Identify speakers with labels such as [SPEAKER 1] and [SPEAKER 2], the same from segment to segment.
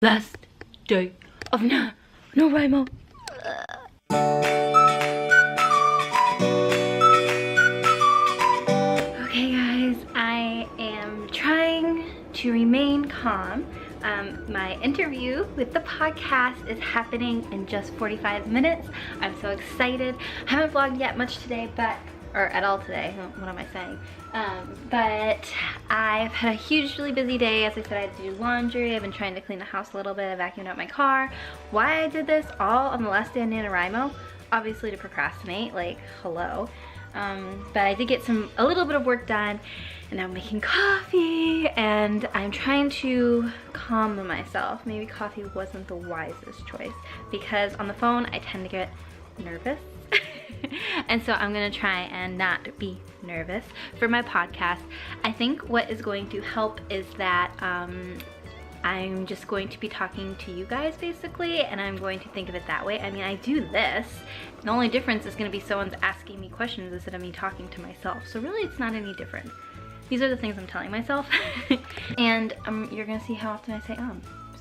[SPEAKER 1] Last day of NaNoWriMo. Okay guys, I am trying to remain calm. My interview with the podcast is happening in just 45 minutes. I'm so excited. I haven't vlogged yet much today, or at all today, what am I saying? But I've had a hugely busy day. As I said, I had to do laundry. I've been trying to clean the house a little bit. I vacuumed out my car. Why I did this all on the last day of NaNoWriMo? Obviously to procrastinate, like, hello. But I did get a little bit of work done, and I'm making coffee, and I'm trying to calm myself. Maybe coffee wasn't the wisest choice, because on the phone I tend to get nervous. And so I'm gonna try and not be nervous for my podcast. I think what is going to help is that I'm just going to be talking to you guys basically, and I'm going to think of it that way. I mean, I do this. The only difference is gonna be someone's asking me questions instead of me talking to myself. So really it's not any different. These are the things I'm telling myself. And you're gonna see how often I say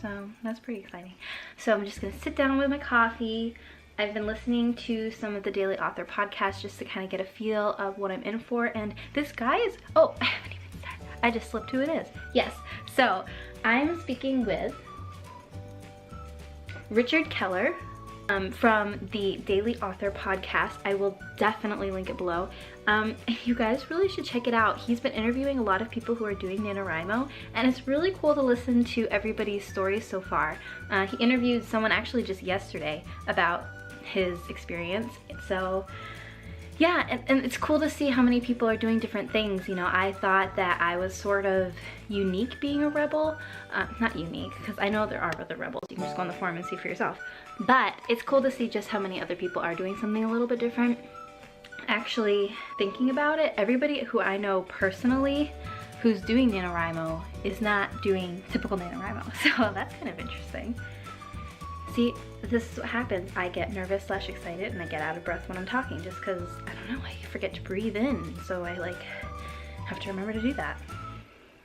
[SPEAKER 1] so that's pretty exciting. So I'm just gonna sit down with my coffee. I've been listening to some of the Daily Author podcasts just to kind of get a feel of what I'm in for, and this guy is, oh, I haven't even said, I just slipped who it is. Yes, so I'm speaking with Richard Keller from the Daily Author podcast. I will definitely link it below. You guys really should check it out. He's been interviewing a lot of people who are doing NaNoWriMo, and it's really cool to listen to everybody's stories so far. He interviewed someone actually just yesterday about his experience. So yeah, and it's cool to see how many people are doing different things. You know, I thought that I was sort of unique being a rebel. Not unique, because I know there are other rebels. You can just go on the forum and see for yourself. But it's cool to see just how many other people are doing something a little bit different. Actually, thinking about it, everybody who I know personally who's doing NaNoWriMo is not doing typical NaNoWriMo. So that's kind of interesting. See, this is what happens. I get nervous / excited, and I get out of breath when I'm talking just because, I don't know, I forget to breathe in. So I have to remember to do that.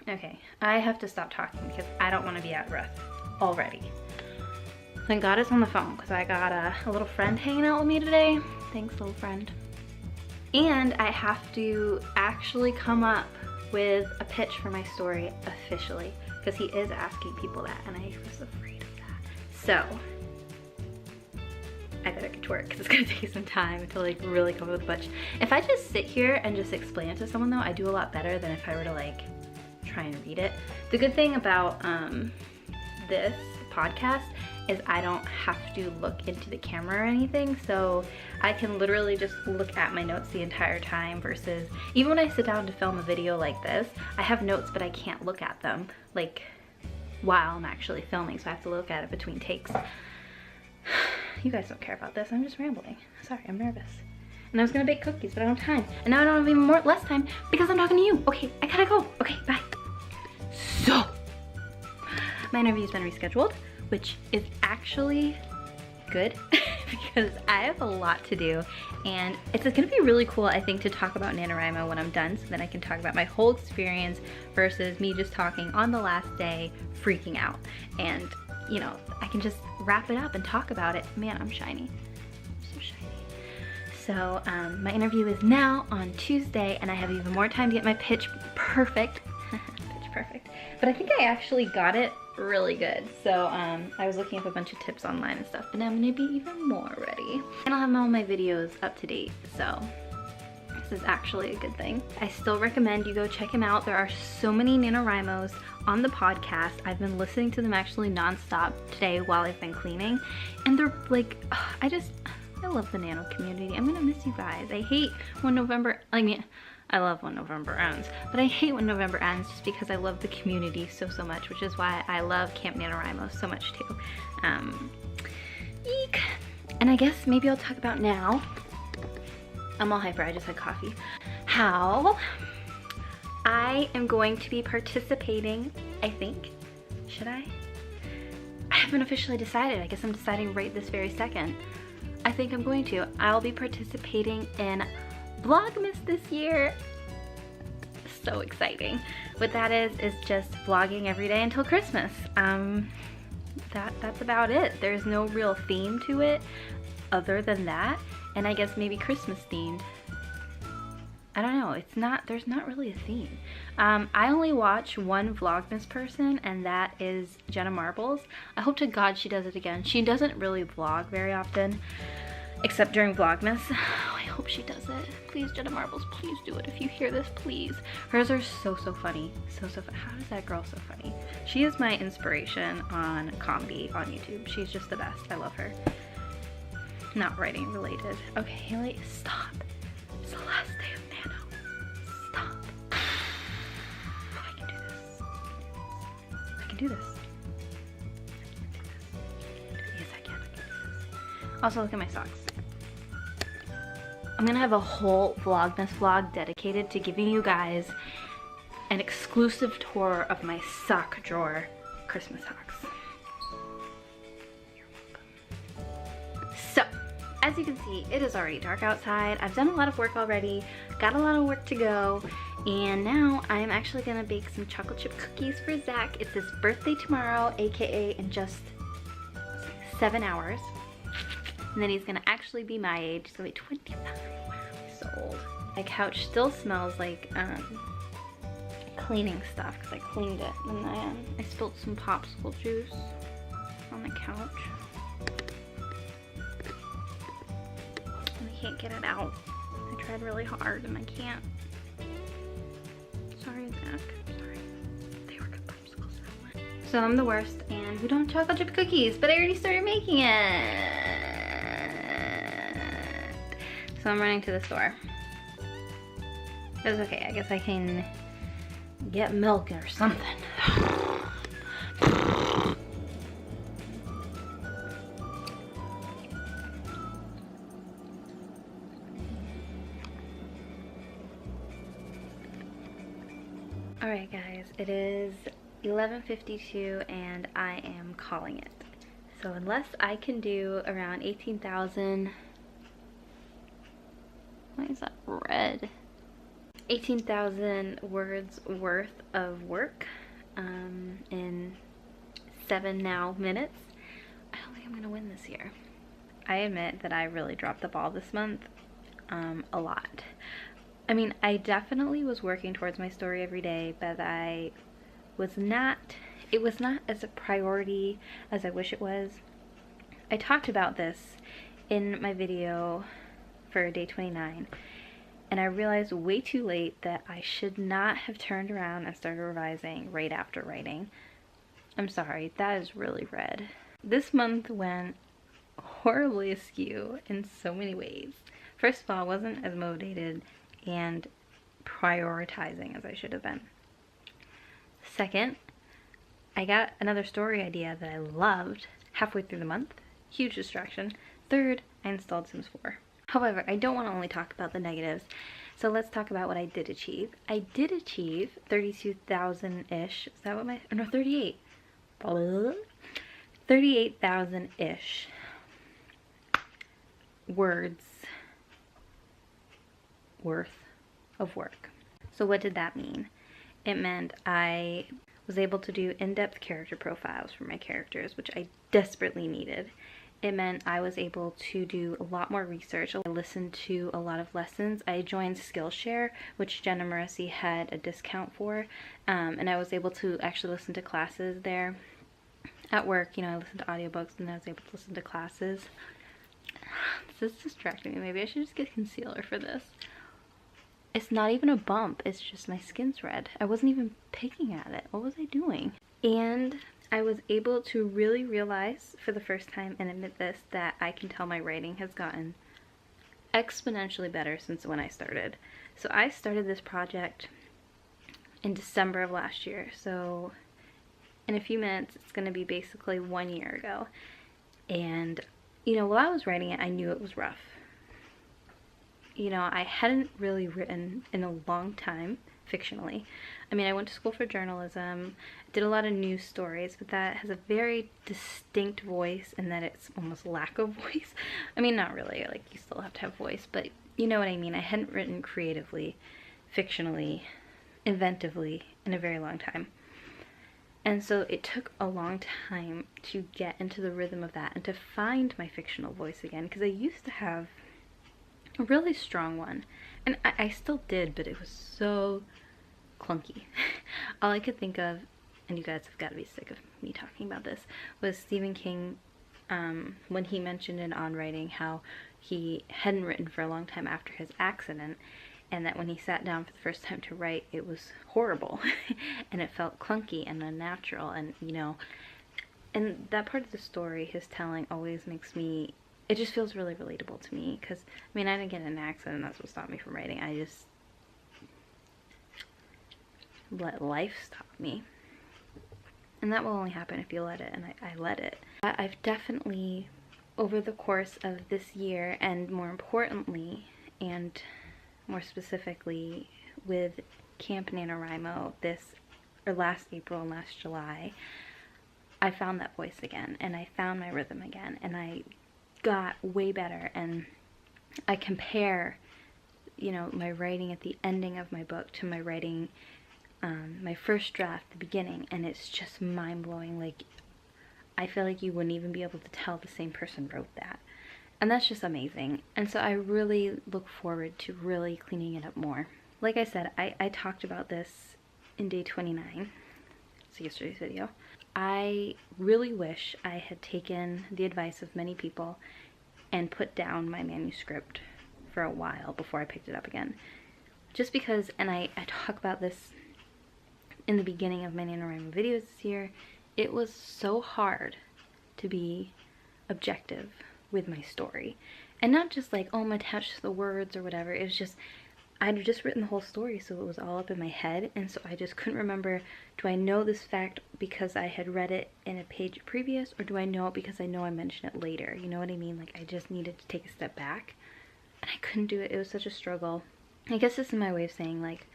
[SPEAKER 1] Okay, I have to stop talking because I don't want to be out of breath already. Thank God it's on the phone because I got a little friend hanging out with me today. Thanks, little friend. And I have to actually come up with a pitch for my story officially because he is asking people that, and I was afraid of that. So I better get to work because it's gonna take some time to really come up with a bunch. If I just sit here and just explain it to someone though, I do a lot better than if I were to try and read it. The good thing about this podcast is I don't have to look into the camera or anything, so I can literally just look at my notes the entire time versus even when I sit down to film a video like this, I have notes but I can't look at them while I'm actually filming, so I have to look at it between takes. You guys don't care about this, I'm just rambling. Sorry, I'm nervous. And I was gonna bake cookies, but I don't have time. And now I don't have even less time because I'm talking to you. Okay, I gotta go. Okay, bye. So, my interview's been rescheduled, which is actually good because I have a lot to do, and it's gonna be really cool, I think, to talk about NaNoWriMo when I'm done, so then I can talk about my whole experience versus me just talking on the last day freaking out. And you know, I can just wrap it up and talk about it. Man, I'm shiny. I'm so shiny. So my interview is now on Tuesday, and I have even more time to get my pitch perfect. Pitch perfect. But I think I actually got it really good. So I was looking up a bunch of tips online and stuff, but now I'm gonna be even more ready. And I'll have all my videos up to date, so this is actually a good thing. I still recommend you go check him out. There are so many NaNoWriMos on the podcast. I've been listening to them actually nonstop today while I've been cleaning, and they're I love the Nano community. I'm gonna miss you guys. I hate when I love when November ends, but I hate when November ends just because I love the community so much, which is why I love Camp NaNoWriMo so much too. Eek. And I guess maybe I'll talk about now. I'm all hyper, I just had coffee. How I am going to be participating, I think. Should I? I haven't officially decided. I guess I'm deciding right this very second. I think I'm going to. I'll be participating in Vlogmas this year. So exciting. What that is just vlogging every day until Christmas. that's about it. There's no real theme to it other than that, and I guess maybe Christmas themed. I don't know, there's not really a theme. I only watch one Vlogmas person, and that is Jenna Marbles. I hope to God she does it again. She doesn't really vlog very often, except during Vlogmas. I hope she does it. Please, Jenna Marbles, please do it. If you hear this, please. Hers are so funny. So funny. How is that girl so funny? She is my inspiration on comedy on YouTube. She's just the best. I love her. Not writing related. Okay, Haley, stop. It's the last day of Nano. Stop. I can do this. I can do this. Yes, I can. Also, look at my socks. I'm gonna have a whole Vlogmas vlog dedicated to giving you guys an exclusive tour of my sock drawer Christmas socks. You're welcome. So, as you can see, it is already dark outside. I've done a lot of work already, got a lot of work to go, and now I'm actually gonna bake some chocolate chip cookies for Zach. It's his birthday tomorrow, aka in just 7 hours. And then he's gonna actually be my age. He's gonna be 25. Wow, he's so old. My couch still smells like cleaning stuff because I cleaned it. And I spilled some popsicle juice on the couch. And I can't get it out. I tried really hard and I can't. Sorry, Zach. Sorry. They were good popsicles. So I'm the worst, and we don't have chocolate chip cookies, but I already started making it. So I'm running to the store. That's okay, I guess I can get milk or something. Alright guys, it is 11:52 and I am calling it. So unless I can do around 18,000, why is that red? 18,000 words worth of work in 7 now minutes, I don't think I'm gonna win this year. I admit that I really dropped the ball this month a lot. I mean, I definitely was working towards my story every day, but it was not as a priority as I wish it was. I talked about this in my video for day 29, and I realized way too late that I should not have turned around and started revising right after writing. I'm sorry, that is really red. This month went horribly askew in so many ways. First of all, I wasn't as motivated and prioritizing as I should have been. Second, I got another story idea that I loved halfway through the month. Huge distraction. Third, I installed Sims 4. However, I don't want to only talk about the negatives, so let's talk about what I did achieve. I did achieve 32,000-ish. Is that what my... no, 38. 38,000-ish words worth of work. So what did that mean? It meant I was able to do in-depth character profiles for my characters, which I desperately needed. It meant I was able to do a lot more research. I listened to a lot of lessons. I joined Skillshare, which Jenna Marissi had a discount for, and I was able to actually listen to classes there. At work, you know, I listened to audiobooks and I was able to listen to classes. This is distracting me. Maybe I should just get concealer for this. It's not even a bump, it's just my skin's red. I wasn't even picking at it. What was I doing? And I was able to really realize for the first time and admit this, that I can tell my writing has gotten exponentially better since when I started. So I started this project in December of last year. So in a few minutes, it's gonna be basically 1 year ago. And, you know, while I was writing it, I knew it was rough. You know, I hadn't really written in a long time, fictionally. I mean, I went to school for journalism, did a lot of news stories, but that has a very distinct voice in that it's almost lack of voice. I mean, not really, like you still have to have voice, but you know what I mean. I hadn't written creatively, fictionally, inventively in a very long time. And so it took a long time to get into the rhythm of that and to find my fictional voice again, because I used to have a really strong one, and I still did, but it was so clunky. All I could think of, and you guys have got to be sick of me talking about this, was Stephen King, when he mentioned in On Writing how he hadn't written for a long time after his accident, and that when he sat down for the first time to write, it was horrible and it felt clunky and unnatural, and you know, and that part of the story his telling always makes me, it just feels really relatable to me, because I mean, I didn't get in an accident, that's what stopped me from writing. I just let life stop me, and that will only happen if you let it, and I let it. I've definitely, over the course of this year, and more importantly, and more specifically with Camp NaNoWriMo last April and last July, I found that voice again, and I found my rhythm again, and I got way better. And I compare, you know, my writing at the ending of my book to my writing, my first draft, the beginning, and it's just mind-blowing. Like, I feel like you wouldn't even be able to tell the same person wrote that. And that's just amazing. And so I really look forward to really cleaning it up more. Like I said, I talked about this in day 29, so yesterday's video. I really wish I had taken the advice of many people and put down my manuscript for a while before I picked it up again. Just because, and I talk about this in the beginning of my NaNoWriMo videos this year, it was so hard to be objective with my story. And not just like, oh, I'm attached to the words or whatever. It was just, I'd just written the whole story, so it was all up in my head, and so I just couldn't remember, do I know this fact because I had read it in a page previous, or do I know it because I know I mentioned it later? You know what I mean? Like, I just needed to take a step back, and I couldn't do it. It was such a struggle. I guess this is my way of saying, like,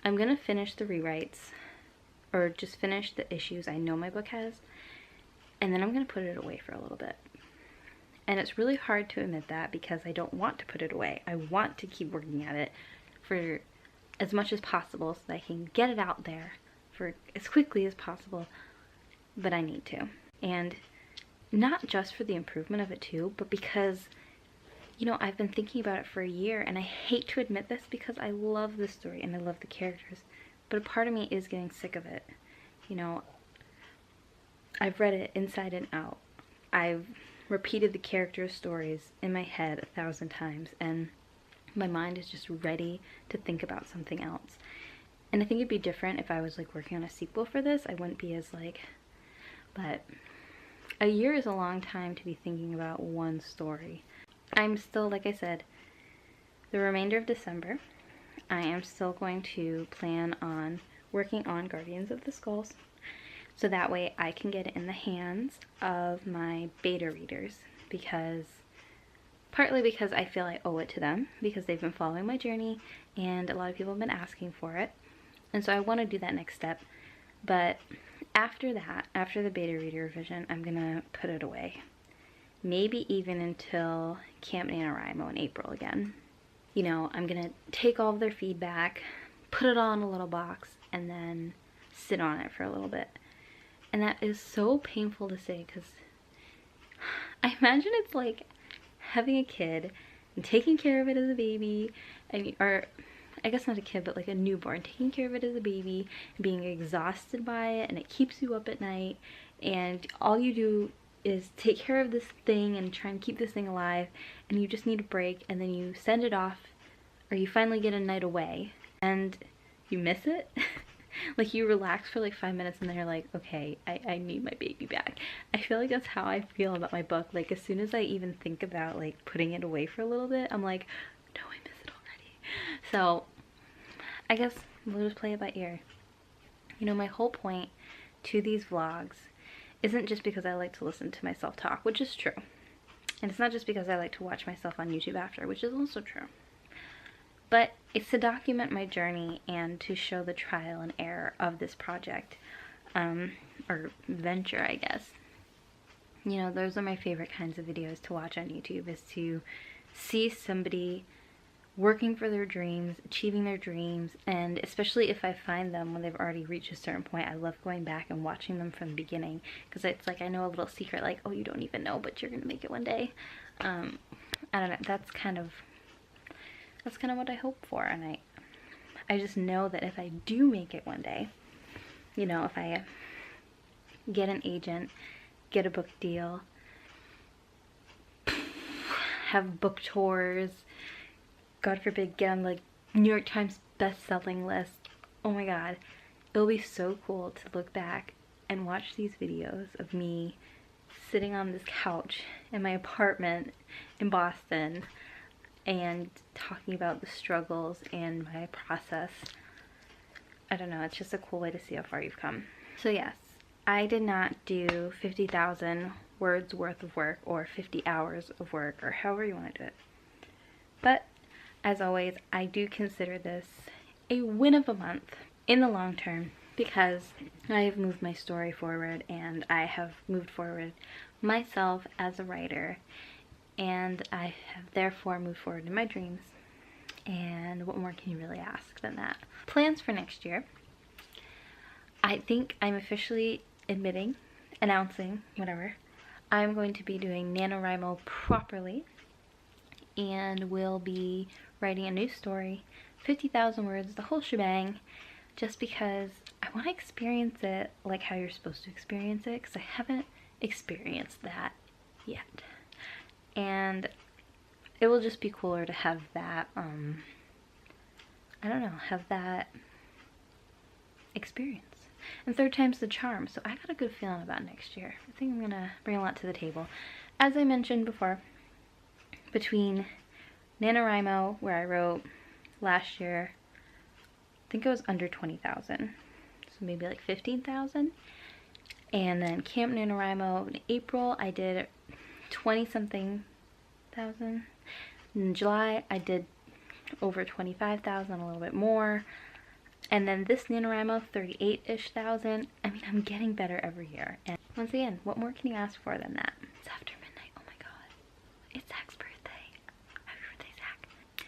[SPEAKER 1] I'm gonna finish the rewrites, or just finish the issues I know my book has, and then I'm gonna put it away for a little bit. And it's really hard to admit that, because I don't want to put it away. I want to keep working at it for as much as possible so that I can get it out there for as quickly as possible, but I need to. And not just for the improvement of it too, but because, you know, I've been thinking about it for a year, and I hate to admit this because I love the story and I love the characters, but a part of me is getting sick of it. You know, I've read it inside and out. I've repeated the characters' stories in my head 1,000 times, and my mind is just ready to think about something else. And I think it'd be different if I was like working on a sequel for this. I wouldn't be as like, but a year is a long time to be thinking about one story. I'm still, like I said, the remainder of December, I am still going to plan on working on Guardians of the Skulls, so that way I can get it in the hands of my beta readers, because partly because I feel I owe it to them, because they've been following my journey and a lot of people have been asking for it, and so I want to do that next step. But after that, after the beta reader revision, I'm gonna put it away, maybe even until Camp NaNoWriMo in April again. You know, I'm gonna take all of their feedback, put it all in a little box, and then sit on it for a little bit. And that is so painful to say, because I imagine it's like having a kid and taking care of it as a baby, and, or I guess not a kid, but like a newborn, taking care of it as a baby, and being exhausted by it, and it keeps you up at night, and all you do is take care of this thing and try and keep this thing alive, and you just need a break, and then you send it off, or you finally get a night away, and you miss it. Like, you relax for like 5 minutes and then you're like, okay, I need my baby back. I feel like that's how I feel about my book. Like, as soon as I even think about like putting it away for a little bit, I'm like, no, I miss it already. So I guess we'll just play it by ear. You know, my whole point to these vlogs isn't just because I like to listen to myself talk, which is true. And it's not just because I like to watch myself on YouTube after, which is also true. But it's to document my journey and to show the trial and error of this project, or venture, I guess. You know, those are my favorite kinds of videos to watch on YouTube, is to see somebody working for their dreams, achieving their dreams, and especially if I find them when they've already reached a certain point, I love going back and watching them from the beginning, because it's like I know a little secret, like, oh, you don't even know, but you're gonna make it one day. I don't know, that's kind of what I hope for, and I just know that if I do make it one day, you know, if I get an agent, get a book deal, have book tours, God forbid, get on the New York Times best-selling list. Oh my God, it'll be so cool to look back and watch these videos of me sitting on this couch in my apartment in Boston and talking about the struggles and my process. I don't know, it's just a cool way to see how far you've come. So yes, I did not do 50,000 words worth of work or 50 hours of work, or however you want to do it. But as always, I do consider this a win of a month in the long term, because I have moved my story forward, and I have moved forward myself as a writer, and I have therefore moved forward in my dreams. And what more can you really ask than that? Plans for next year. I think I'm officially announcing, whatever. I'm going to be doing NaNoWriMo properly, and will be writing a new story, 50,000 words, the whole shebang, just because I want to experience it like how you're supposed to experience it, because I haven't experienced that yet. And it will just be cooler to have that, I don't know, have that experience. And third time's the charm, so I got a good feeling about next year. I think I'm gonna bring a lot to the table. As I mentioned before, between NaNoWriMo, where I wrote last year, I think it was under 20,000, so maybe like 15,000. And then Camp NaNoWriMo in April, I did 20-something thousand. In July, I did over 25,000, a little bit more. And then this NaNoWriMo, 38-ish thousand. I mean, I'm getting better every year. And once again, what more can you ask for than that? It's after midnight. Oh my God. It's Zach's birthday. Happy birthday, Zach.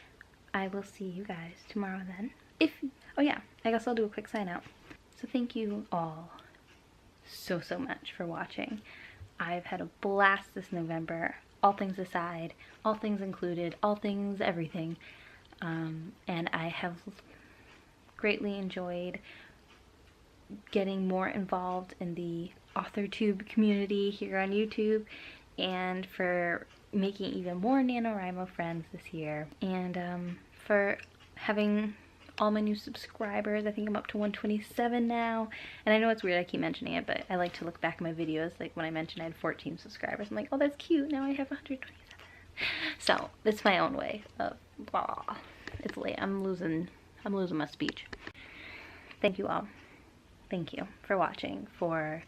[SPEAKER 1] I will see you guys tomorrow then. Oh yeah, I guess I'll do a quick sign out. So thank you all so much for watching. I've had a blast this November, all things aside, all things included, all things everything. And I have greatly enjoyed getting more involved in the AuthorTube community here on YouTube, and for making even more NaNoWriMo friends this year, and for having all my new subscribers. I think I'm up to 127 now, and I know it's weird I keep mentioning it, but I like to look back at my videos, like when I mentioned I had 14 subscribers, I'm like, oh, that's cute, now I have 127. So it's my own way of, it's late, I'm losing my speech. Thank you all. Thank you for watching, for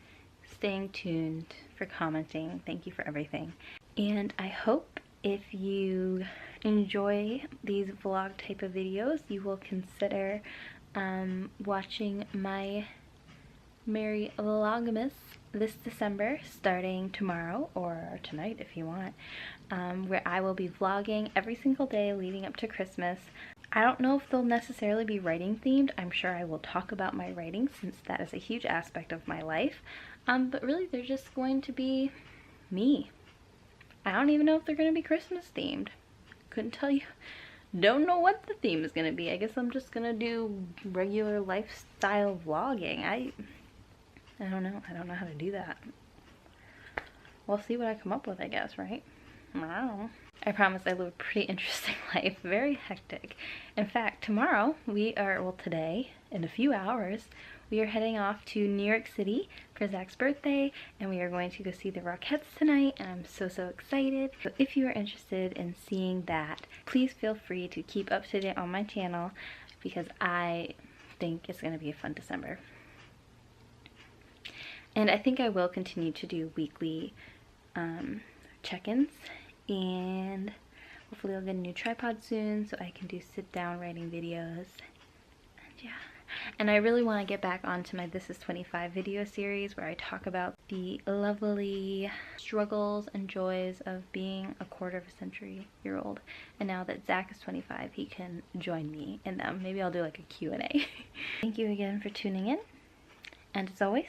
[SPEAKER 1] staying tuned, for commenting. Thank you for everything. And I hope if you enjoy these vlog type of videos, you will consider watching my Merry Vlogmas this December, starting tomorrow or tonight if you want, where I will be vlogging every single day leading up to Christmas. I don't know if they'll necessarily be writing themed. I'm sure I will talk about my writing, since that is a huge aspect of my life, but really they're just going to be me. I don't even know if they're going to be Christmas themed. Couldn't tell you. Don't know what the theme is going to be. I guess I'm just going to do regular lifestyle vlogging. I don't know. I don't know how to do that. We'll see what I come up with, I guess, right? I don't know. I promise I live a pretty interesting life. Very hectic. In fact, tomorrow today, in a few hours, we are heading off to New York City for Zach's birthday, and we are going to go see the Rockettes tonight, and I'm so excited. So if you are interested in seeing that, please feel free to keep up to date on my channel, because I think it's going to be a fun December. And I think I will continue to do weekly check-ins, and hopefully I'll get a new tripod soon so I can do sit-down writing videos. And yeah, And I really want to get back onto my This Is 25 video series where I talk about the lovely struggles and joys of being a quarter-of-a-century-year-old. And now that Zach is 25, he can join me in them. Maybe I'll do like a Q&A. Thank you again for tuning in. And as always,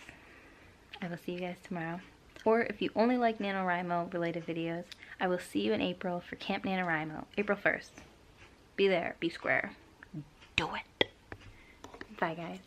[SPEAKER 1] I will see you guys tomorrow. Or if you only like NaNoWriMo related videos, I will see you in April for Camp NaNoWriMo, April 1st. Be there, be square, do it. Bye guys.